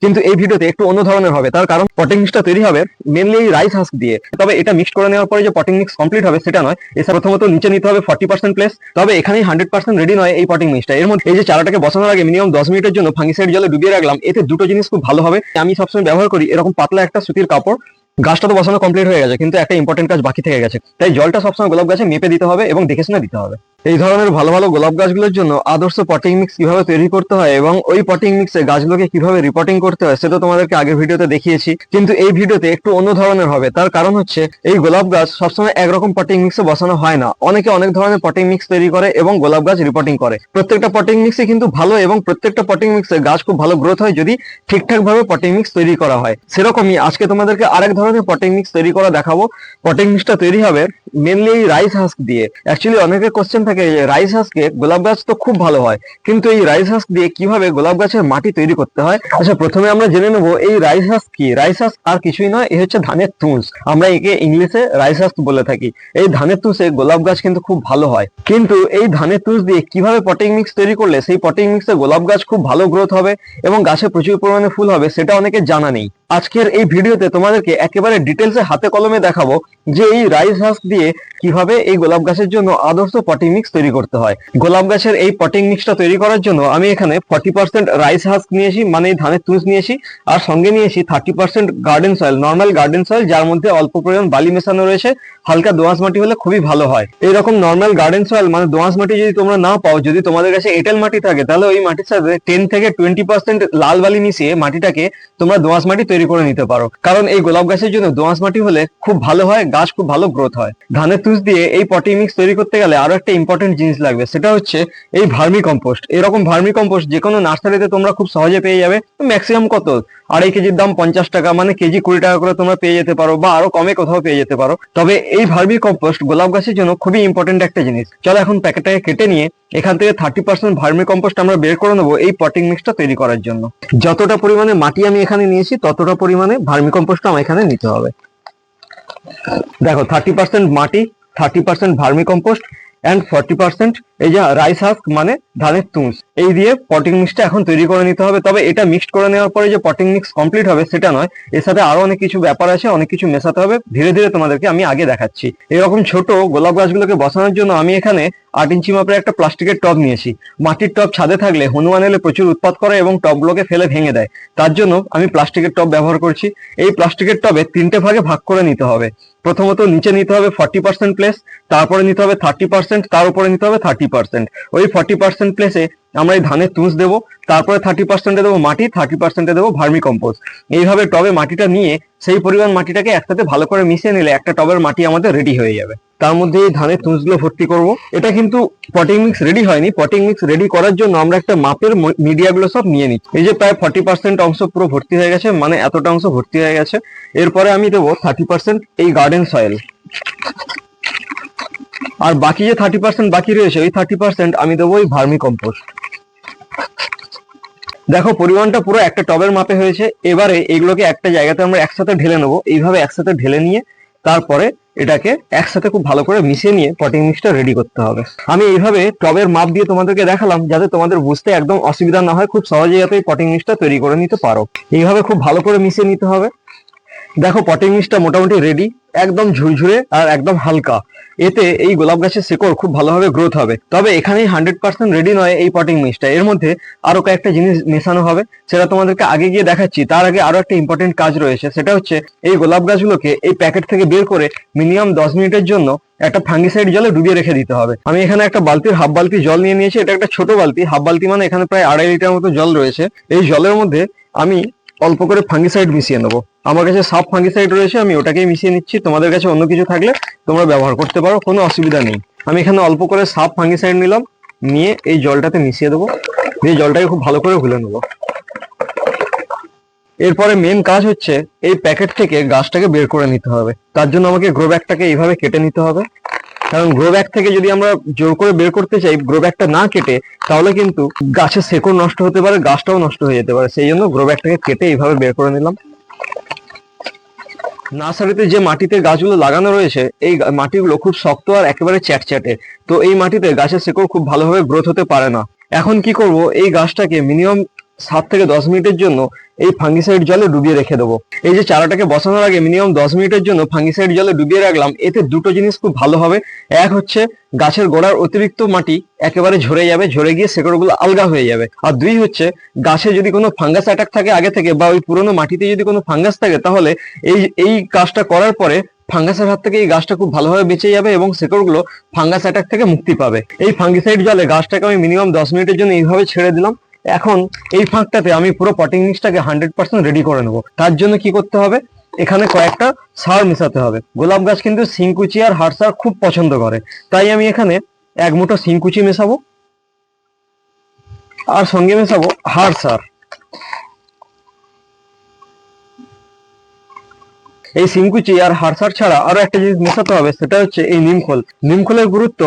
কিন্তু এই ভিডিওতে একটু অন্য ধরনের হবে, তার কারণ পটিং মিক্সটা তৈরি হবে মেনলি এই রাইস হাস্ক দিয়ে। তবে এটা মিক্স করে নেওয়ার পরে যে পটিং মিক্স কমপ্লিট হবে সেটা নয়, এছাড়া প্রথমত নিচে নিতে হবে 40% প্লেস। তবে এখানেই 100% রেডি নয় এই পটিং মিক্সটা। এর মধ্যে এই যে চারাটাকে বসানোর আগে মিনিমাম 10 মিনিটের জন্য ফাঙ্গিসাইড জলে ডুবিয়ে রাখলাম, এতে দুটো জিনিস খুব ভালো হবে। আমি সবসময় ব্যবহার করি এরকম পাতলা একটা সুতির কাপড়। গাছটা তো বসানো কমপ্লিট হয়ে গেছে, কিন্তু একটা ইম্পর্টেন্ট কাজ বাকি থেকে গেছে, তাই জলটা সবসময় গোলাপ গাছে মেপে দিতে হবে এবং দেখে শুনে দিতে হবে। এই ধরনের ভালো ভালো গোলাপ গাছগুলোর জন্য আদর্শ পটিং মিক্স কিভাবে তৈরি করতে হয় এবং ওই পটিং মিক্সে গাছগুলোকে কিভাবে রিপোর্টিং করতে হয় সেটা তোমাদেরকে আগের ভিডিওতে দেখিয়েছি। কিন্তু এই ভিডিওতে একটু অন্য ধরনের হবে, তার কারণ হচ্ছে এই গোলাপ গাছ সবসময় একরকম পটিং মিক্সে বসানো হয় না। অনেকে অনেক ধরনের পটিং মিক্স তৈরি করে এবং গোলাপ গাছ রিপোর্টিং করে। প্রত্যেকটা পটিং মিক্সই কিন্তু ভালো এবং প্রত্যেকটা পটিং মিক্সে গাছ খুব ভালো গ্রোথ হয় যদি ঠিকঠাক ভাবে পটিং মিক্স তৈরি করা হয়। সেরকমই আজকে তোমাদেরকে আরেক ধরনের পটিং মিক্স তৈরি করা দেখাবো। পটিং মিক্সটা তৈরি হবে মেনলি এই রাইস হাস্ক দিয়ে। অ্যাকচুয়ালি অনেকের কোশ্চেন থাকে যে রাইস হাস্কে গোলাপ গাছ তো খুব ভালো হয়, কিন্তু এই রাইস হাস্ক দিয়ে কিভাবে গোলাপ গাছের মাটি তৈরি করতে হয়। আচ্ছা, প্রথমে আমরা জেনে নেব এই রাইস হাস্ক কি। রাইস হাস্ক আর কিছুই নয়, এ হচ্ছে ধানের তুষ। আমরা একে ইংলিশে রাইস হাস্ক বলে থাকি। এই ধানের তুষে গোলাপ গাছ কিন্তু খুব ভালো হয়, কিন্তু এই ধানের তুষ দিয়ে কিভাবে পটিং মিক্স তৈরি করলে সেই পটিং মিক্সে গোলাপ গাছ খুব ভালো গ্রোথ হবে এবং গাছে প্রচুর পরিমাণে ফুল হবে সেটা অনেকের জানা নেই। আজকের এই ভিডিওতে তোমাদেরকে একেবারে ডিটেলসে হাতে কলমে দেখাবো যে এই রাইস হাস্ক দিয়ে কিভাবে এই গোলাপ গাছের জন্য আদর্শ পটিং মিক্স তৈরি করতে হয়। গোলাপ গাছের এই পটিং মিক্সটা তৈরি করার জন্য আমি এখানে 40% রাইস হাস্ক নিয়েছি, মানে ধানের তুষ নিয়েছি, আর সঙ্গে নিয়েছি 30% garden soil, normal garden soil, যার মধ্যে অল্প পরিমাণ বালি মেশানো রয়েছে। হালকা দোআঁশ মাটি হলে খুবই ভালো হয়। এইরকম নর্মাল গার্ডেন সয়েল মানে দোআঁশ মাটি যদি তোমরা না পাও, যদি তোমাদের কাছে এঁটেল মাটি থাকে, তাহলে ওই মাটির সাথে 10 থেকে 20% লাল বালি মিশিয়ে মাটিটাকে তোমরা দোআঁশ মাটি তৈরি করে নিতে পারো। কারণ এই গোলাপ গাছের জন্য দোআঁশ মাটি হলে খুব ভালো হয়, গাছ খুব ভালো গ্রোথ হয়। ধানের তুষ দিয়ে এই পটিং মিক্স তৈরি করতে গেলে আরো একটা ইম্পর্টেন্ট জিনিস লাগবে, সেটা হচ্ছে এই ভার্মি কম্পোস্ট। এরকম ভার্মি কম্পোস্ট যে কোনো নার্সারিতে তোমরা খুব সহজে পেয়ে যাবে। ম্যাক্সিমাম কত, 2.5 কেজির দাম 50 টাকা, মানে কেজি 20 টাকা করে তোমরা পেয়ে যেতে পারো, বা আরো কমে কোথাও পেয়ে যেতে পারো। তবে এই ভার্মি কম্পোস্ট গোলাপ গাছের জন্য খুবই ইম্পর্টেন্ট একটা জিনিস। চলো এখন প্যাকেটটাকে কেটে নিয়ে এখান থেকে 30% ভার্মি কম্পোস্ট আমরা বের করে নেবো এই পটিং মিক্সটা তৈরি করার জন্য। যতটা পরিমাণে মাটি আমি এখানে নিয়েছি ততটা পরিমাণে ভার্মি কম্পোস্ট আমার এখানে নিতে হবে। দেখো 30% মাটি, 30% ভার্মি কম্পোস্ট এন্ড 40% এই যে রাইস হাস্ক মানে ধানের তুষ, এই দিয়ে পটিং মিক্সটা এখন তৈরি করে নিতে হবে। তবে এটা মিক্সড করে নেওয়ার পরে যে পটিং মিক্স কমপ্লিট হবে সেটা নয়, এর সাথে আরো অনেক কিছু ব্যাপার আছে, অনেক কিছু মেশাতে হবে। ধীরে ধীরে তোমাদেরকে আমি আগে দেখাচ্ছি। এরকম ছোট গোলাপ গাছগুলোকে বসানোর জন্য আমি এখানে 8 ইঞ্চি মাপের একটা প্লাস্টিকের টব নিয়েছি। মাটির টব ছাদে থাকলে হনুমান এলে প্রচুর উৎপাত করে এবং টবগুলোকে ফেলে ভেঙে দেয়, তার জন্য আমি প্লাস্টিকের টব ব্যবহার করছি। এই প্লাস্টিকের টবে 3টে ভাগে ভাগ করে নিতে হবে। প্রথমত নিচে নিতে হবে 40% প্লেস, তারপরে নিতে হবে 30%, তার উপরে নিতে হবে 30%। ওই 40% প্লেসে আমরা এই ধানের তুষ দেবো, তারপরে 30%-এ দেবো মাটি, 30%-এ দেবো ভার্মি কম্পোস্ট। এইভাবে টবে মাটিটা নিয়ে সেই পরিমাণ মাটিটাকে একসাথে ভালো করে মিশিয়ে নিলে একটা টবের মাটি আমাদের রেডি হয়ে যাবে। তার মধ্যে এই ধানের তুষগুলো ভর্তি করব। এটা কিন্তু পটিং মিক্স রেডি হয়নি। পটিং মিক্স রেডি করার জন্য আমরা একটা মাপের মিডিয়াগুলো সব নিয়ে নিচ্ছি। এই যে প্রায় 40% অংশ পুরো ভর্তি হয়ে গেছে, মানে এতটা অংশ ভর্তি হয়ে গেছে। এরপরে আমি দেবো 30% এই গার্ডেন সয়েল, আর বাকি যে 30% বাকি রয়েছে ওই 30% আমি দেবো ওই ভার্মি কম্পোস্ট। দেখো পরিমাণটা পুরো একটা টবের মাপে হয়েছে। এবারে এগুলোকে একটা জায়গাতে আমরা একসাথে ঢেলে নেবো। এইভাবে একসাথে ঢেলে নিয়ে তারপরে এটাকে একসাথে খুব ভালো করে মিশিয়ে নিয়ে পটিং মিক্সটা রেডি করতে হবে। আমি এইভাবে টবের মাপ দিয়ে তোমাদেরকে দেখালাম যাতে তোমাদের বুঝতে একদম অসুবিধা না হয়, খুব সহজে যাতে এই পটিং মিক্সটা তৈরি করে নিতে পারো। এইভাবে খুব ভালো করে মিশিয়ে নিতে হবে। দেখো পটিং মিক্সটা মোটামুটি রেডি, একদম ঝুরঝুরে আর একদম হালকা। এতে এই গোলাপ গাছের শিকড় খুব ভালোভাবে গ্রোথ হবে। তবে এখানেই 100% রেডি নয় এই পটিং মিক্সটা, এর মধ্যে আরো কয়েকটা জিনিস মেশানো হবে, সেটা তোমাদেরকে আগে গিয়ে দেখাচ্ছি। তার আগে আরো একটা ইম্পর্টেন্ট কাজ রয়েছে, সেটা হচ্ছে এই গোলাপ গাছগুলোকে এই প্যাকেট থেকে বের করে মিনিমাম 10 মিনিটের জন্য একটা ফাঙ্গিসাইড জলে ডুবিয়ে রেখে দিতে হবে। আমি এখানে একটা বালতির হাফ বালতি জল নিয়ে নিয়েছি। এটা একটা ছোট বালতি, হাফ বালতি মানে এখানে প্রায় 2.5 লিটার মতো জল রয়েছে। এই জলের মধ্যে আমি অল্প করে ফাঙ্গিসাইড মিশিয়ে নেবো। আমার কাছে সাব ফাঙ্গিসাইড রয়েছে, আমি ওটাকেই মিশিয়ে নিচ্ছি। তোমাদের কাছে অন্য কিছু থাকলে তোমরা ব্যবহার করতে পারো, কোনো অসুবিধা নেই। আমি এখানে অল্প করে সাব ফাঙ্গিসাইড নিলাম, নিয়ে এই জলটাতে মিশিয়ে দেবো, দিয়ে জলটাকে খুব ভালো করে গুলে নেবো। এরপরে মেন কাজ হচ্ছে এই প্যাকেট থেকে গাছটাকে বের করে নিতে হবে। তার জন্য আমাকে গ্রো ব্যাগটাকে এইভাবে কেটে নিতে হবে। কারণ গ্রো ব্যাগ থেকে যদি আমরা জোর করে বের করতে চাই, গ্রো ব্যাগটা না কেটে, তাহলে কিন্তু গাছের শেকড় নষ্ট হতে পারে, গাছটাও নষ্ট হয়ে যেতে পারে। সেই জন্য গ্রো ব্যাগটাকে কেটে এইভাবে বের করে নিলাম। নার্সারিতে যে মাটিতে গাছগুলো লাগানো রয়েছে এই মাটিগুলো খুব শক্ত আর একেবারে চ্যাটচ্যাটে, তো এই মাটিতে গাছের শিকড় খুব ভালোভাবে গ্রোথ হতে পারে না। এখন কি করব, এই গাছটাকে মিনিমাম 7 থেকে 10 মিনিটের জন্য এই ফাঙ্গিসাইড জলে ডুবিয়ে রেখে দেবো। এই যে চারাটাকে বসানোর আগে মিনিমাম 10 মিনিটের জন্য ফাঙ্গিসাইড জলে ডুবিয়ে রাখলাম, এতে দুটো জিনিস খুব ভালো হবে। এক হচ্ছে গাছের গোড়ার অতিরিক্ত মাটি একেবারে ঝরে যাবে, ঝরে গিয়ে শেকড়গুলো আলগা হয়ে যাবে। আর দুই হচ্ছে গাছে যদি কোনো ফাঙ্গাস অ্যাটাক থাকে আগে থেকে, বা ওই পুরোনো মাটিতে যদি কোনো ফাঙ্গাস থাকে, তাহলে এই কাজটা করার পরে ফাঙ্গাসের হাত থেকে এই গাছটা খুব ভালোভাবে বেঁচে যাবে এবং শেকড়গুলো ফাঙ্গাস অ্যাটাক থেকে মুক্তি পাবে। এই ফাঙ্গিসাইড জলে গাছটাকে আমি মিনিমাম 10 মিনিটের জন্য এইভাবে ছেড়ে দিলাম। এখন এই ফাঁকটাতে আমি পুরো পটিং মিক্সটাকে 100% রেডি করে নেবো। তার জন্য কি করতে হবে, এখানে কয়েকটা সার মেশাতে হবে। গোলাপ গাছ কিন্তু শিংকুচি আর হাড় সার খুব পছন্দ করে, তাই আমি এখানে 1 মুঠো শিংকুচি মেশাবো আর সঙ্গে মেশাবো হাড় সার। এই শিংকুচি আর হাড়সার ছাড়া আরো একটা জিনিস মেশাতে হবে, সেটা হচ্ছে এই নিমখোল। নিমখোলের গুরুত্ব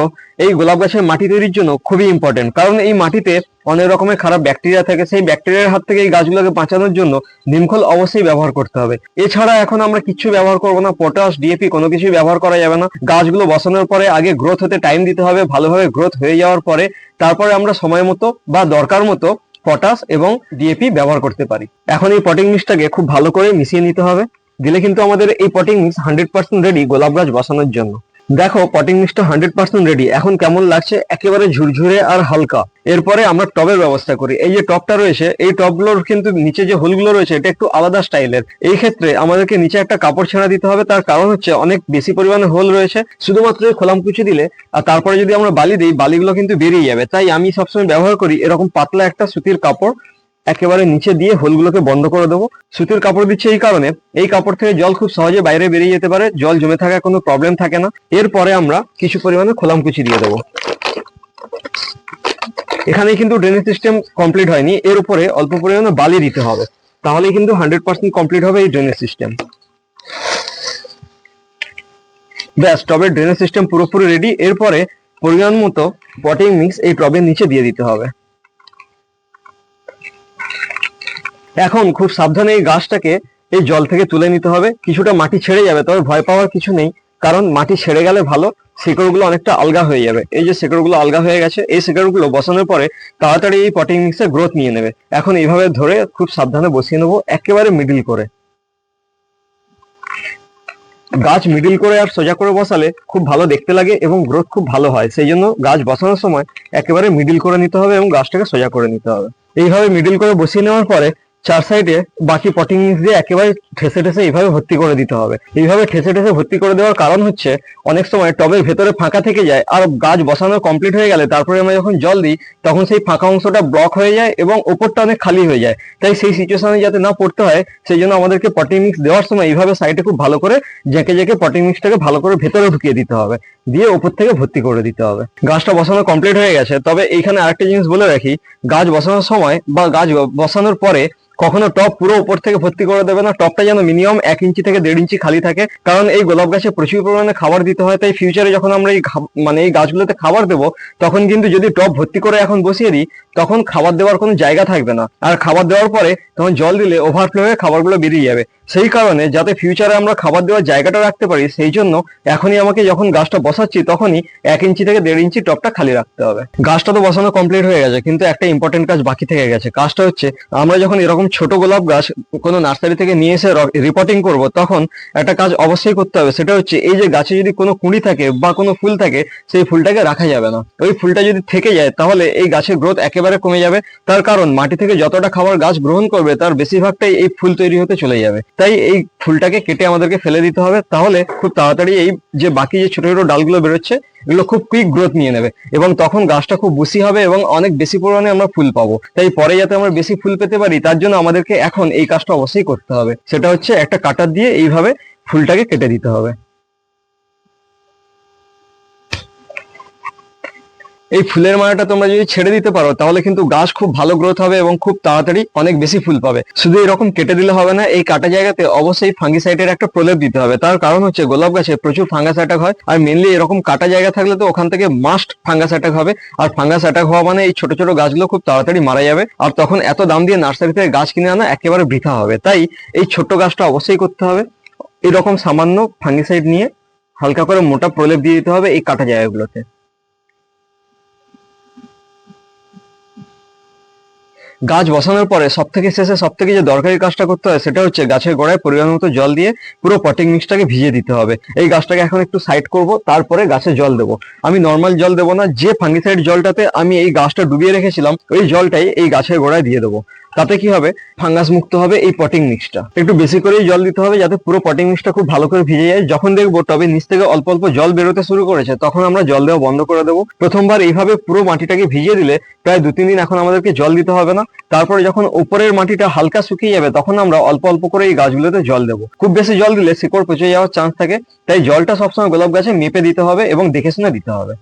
এই গোলাপ গাছের মাটি তৈরির জন্য খুবই ইম্পর্টেন্ট, কারণ এই মাটিতে অনেক রকমের খারাপ ব্যাকটেরিয়া থাকে। সেই ব্যাকটেরিয়ার হাত থেকে এই গাছগুলোকে বাঁচানোর জন্য নিমখোল অবশ্যই ব্যবহার করতে হবে। এছাড়া এখন আমরা কিছু ব্যবহার করবো না, পটাশ, ডিএপি কোনো কিছু ব্যবহার করা যাবে না। গাছগুলো বসানোর পরে আগে গ্রোথ হতে টাইম দিতে হবে, ভালোভাবে গ্রোথ হয়ে যাওয়ার পরে তারপরে আমরা সময় মতো বা দরকার মতো পটাশ এবং ডিএপি ব্যবহার করতে পারি। এখন এই পটিং মিক্সটাকে খুব ভালো করে মিশিয়ে নিতে হবে, দিলে কিন্তু আমাদের এই পটিং মিক্স 100% রেডি গোলাপ গাছ বসানোর জন্য। দেখো পটিং মিক্সটা 100% রেডি। এখন কেমন লাগছে, একেবারে ঝুরঝুরে আর হালকা। এরপরে আমরা টবের ব্যবস্থা করি। এই যে টবটা রয়েছে, এই টবগুলোর কিন্তু নিচে যে হোলগুলো রয়েছে এটা একটু আলাদা স্টাইলের। এই ক্ষেত্রে আমাদেরকে নিচে একটা কাপড় ছেঁড়া দিতে হবে, তার কারণ হচ্ছে অনেক বেশি পরিমাণে হোল রয়েছে। শুধুমাত্র খোলামকুচি দিলে আর তারপরে যদি আমরা বালি দিই, বালিগুলো কিন্তু বেরিয়ে যাবে। তাই আমি সবসময় ব্যবহার করি এরকম পাতলা একটা সুতির কাপড়, একেবারে নিচে দিয়ে হোলগুলোকে বন্ধ করে দেবো। সুতির কাপড় দিচ্ছে এই কারণে, এই কাপড় থেকে জল খুব সহজে বাইরে বেরিয়ে যেতে পারে, জল জমে থাকার কোনো প্রবলেম থাকে না। এরপরে আমরা কিছু পরিমাণে খোলামকুচি দিয়ে দেবো। এখানে কিন্তু ড্রেনেজ সিস্টেম কমপ্লিট হয়নি, এর উপরে অল্প পরিমাণে বালি দিতে হবে, তাহলে কিন্তু 100% কমপ্লিট হবে এই ড্রেনেজ সিস্টেম। ব্যাস, টবের ড্রেনেজ সিস্টেম পুরোপুরি রেডি। এরপরে পরিমাণ মতো পটিং মিক্স এই টবের নিচে দিয়ে দিতে হবে। এখন খুব সাবধানে এই গাছটাকে এই জল থেকে তুলে নিতে হবে। কিছুটা মাটি ছেড়ে যাবে, তবে ভয় পাওয়ার কিছু নেই, কারণ মাটি ছেড়ে গেলে ভালো, শেকড়গুলো অনেকটা আলগা হয়ে যাবে। এই যে শেকড়গুলো আলগা হয়ে গেছে, এই শেকড়গুলো বসানোর পরে তাড়াতাড়ি এই পটিং মিক্সে গ্রোথ নিয়ে নেবে। এখন এইভাবে ধরে খুব সাবধানে বসিয়ে নেবো, একেবারে মিডিল করে। গাছ মিডিল করে আর সোজা করে বসালে খুব ভালো দেখতে লাগে এবং গ্রোথ খুব ভালো হয়। সেই জন্য গাছ বসানোর সময় একেবারে মিডিল করে নিতে হবে এবং গাছটাকে সোজা করে নিতে হবে। এইভাবে মিডিল করে বসিয়ে নেওয়ার পরে চার সাইডে বাকি পটিং মিক্স দিয়ে একেবারে ঠেসে ঠেসে এইভাবে ভর্তি করে দিতে হবে। এইভাবে ঠেসে ঠেসে ভর্তি করে দেওয়ার কারণ হচ্ছে অনেক সময় টবের ভেতরে ফাঁকা থেকে যায়, আর গাছ বসানো কমপ্লিট হয়ে গেলে তারপরে আমরা যখন জল দিই তখন সেই ফাঁকা অংশটা ব্লক হয়ে যায় এবং ওপরটা অনেক খালি হয়ে যায়। তাই সেই সিচুয়েশনে যাতে না পড়তে হয়, সেই জন্য আমাদেরকে পটিং মিক্স দেওয়ার সময় এইভাবে সাইডে খুব ভালো করে জেঁকে জেঁকে পটিং মিক্সটাকে ভালো করে ভেতরে ঢুকিয়ে দিতে হবে, দিয়ে উপর থেকে ভর্তি করে দিতে হবে। গাছটা বসানো কমপ্লিট হয়ে গেছে। তবে এইখানে আরেকটা জিনিস বলে রাখি, গাছ বসানোর সময় বা গাছ বসানোর পরে কখনো টব পুরো উপর থেকে ভর্তি করে দেবে না। টবটা যেন মিনিমাম 1 ইঞ্চি থেকে 1.5 ইঞ্চি খালি থাকে, কারণ এই গোলাপ গাছে প্রচুর পরিমাণে খাবার দিতে হয়। তাই ফিউচারে যখন আমরা এই গাছগুলোতে খাবার দেবো, তখন কিন্তু যদি টব ভর্তি করে এখন বসিয়ে দিই, তখন খাবার দেওয়ার কোনো জায়গা থাকবে না। আর খাবার দেওয়ার পরে তখন জল দিলে ওভারফ্লো হয়ে খাবারগুলো বেরিয়ে যাবে। সেই কারণে যাতে ফিউচারে আমরা খাবার দেওয়ার জায়গাটা রাখতে পারি, সেই জন্য এখনই আমাকে যখন গাছটা বসাচ্ছি তখনই 1 ইঞ্চি থেকে 1.5 ইঞ্চি টবটা খালি রাখতে হবে। গাছটা তো বসানো কমপ্লিট হয়ে গেছে, কিন্তু একটা ইম্পর্টেন্ট কাজ বাকি থেকে গেছে। কাজটা হচ্ছে, আমরা যখন এরকম ছোট গোলাপ গাছ কোনো নার্সারি থেকে নিয়ে এসে রিপোর্টিং করব, তখন একটা কাজ অবশ্যই করতে হবে। সেটা হচ্ছে, এই যে গাছে যদি কোনো কুঁড়ি থাকে বা কোনো ফুল থাকে, সেই ফুলটাকে রাখা যাবে না। ওই ফুলটা যদি থেকে যায় তাহলে এই গাছের গ্রোথ একেবারে কমে যাবে। তার কারণ মাটি থেকে যতটা খাবার গাছ গ্রহণ করবে তার বেশিরভাগটাই এই ফুল তৈরি হতে চলে যাবে। তাই এই ফুলটাকে কেটে আমাদেরকে ফেলে দিতে হবে, তাহলে খুব তাড়াতাড়ি এই যে বাকি যে ছোট ছোট ডালগুলো বেরোচ্ছে এগুলো খুব কুইক গ্রোথ নিয়ে নেবে এবং তখন গাছটা খুব বুশি হবে এবং অনেক বেশি পরিমাণে আমরা ফুল পাবো। তাই পরে যাতে আমরা বেশি ফুল পেতে পারি, তার জন্য আমাদেরকে এখন এই কাজটা অবশ্যই করতে হবে। সেটা হচ্ছে একটা কাটার দিয়ে এইভাবে ফুলটাকে কেটে দিতে হবে। এই ফুলের মালাটা তোমরা যদি ছেড়ে দিতে পারো, তাহলে কিন্তু গাছ খুব ভালো গ্রোথ হবে এবং খুব তাড়াতাড়ি অনেক বেশি ফুল পাবে। শুধু এরকম কেটে দিলে হবে না, এই কাটা জায়গাতে অবশ্যই ফাঙ্গিসাইডের একটা প্রলেপ দিতে হবে। তার কারণ হচ্ছে, গোলাপ গাছে প্রচুর ফাঙ্গাস অ্যাটাক হয়, আর মেনলি এরকম কাটা জায়গা থাকলে তো ওখান থেকে মাস্ট ফাঙ্গাস অ্যাটাক হবে। আর ফাঙ্গাস অ্যাটাক হওয়া মানে এই ছোট ছোট গাছগুলো খুব তাড়াতাড়ি মারা যাবে, আর তখন এত দাম দিয়ে নার্সারি থেকে গাছ কিনে আনা একেবারে বৃথা হবে। তাই এই ছোট্ট গাছটা অবশ্যই করতে হবে। এরকম সামান্য ফাঙ্গিসাইড নিয়ে হালকা করে মোটা প্রলেপ দিয়ে দিতে হবে এই কাটা জায়গাগুলোতে। গাছ বসানোর পরে সব থেকে শেষে সব থেকে যে দরকারি কাজটা করতে হয় সেটা হচ্ছে গাছের গোড়ায় পরিমাণ মতো জল দিয়ে পুরো পটিং মিক্সটাকে ভিজিয়ে দিতে হবে। এই গাছটাকে এখন একটু সাইড করব, তারপরে গাছে জল দেবো। আমি নর্মাল জল দেবো না, যে ফাঙ্গিসাইড জলটাতে আমি এই গাছটা ডুবিয়ে রেখেছিলাম ওই জলটাই এই গাছের গোড়ায় দিয়ে দেবো। তাতে কি হবে, ফাঙ্গাস মুক্ত হবে এই পটিং মিক্সটা। একটু বেশি করেই জল দিতে হবে যাতে পুরো পটিং মিক্সটা খুব ভালো করে ভিজে যায়। যখন দেখবো টবে নিচ থেকে অল্প অল্প জল বেরোতে শুরু করেছে তখন আমরা জল দেওয়া বন্ধ করে দেবো। প্রথমবার এইভাবে পুরো মাটিটাকে ভিজিয়ে দিলে প্রায় 2-3 দিন এখন আমাদেরকে জল দিতে হবে না। তারপরে যখন উপরের মাটিটা হালকা শুকিয়ে যাবে তখন আমরা অল্প অল্প করে এই গাছগুলোতে জল দেবো। খুব বেশি জল দিলে শিকড় পচে যাওয়ার চান্স থাকে, তাই জলটা সবসময় গোলাপ গাছে মেপে দিতে হবে এবং দেখে শুনে দিতে হবে।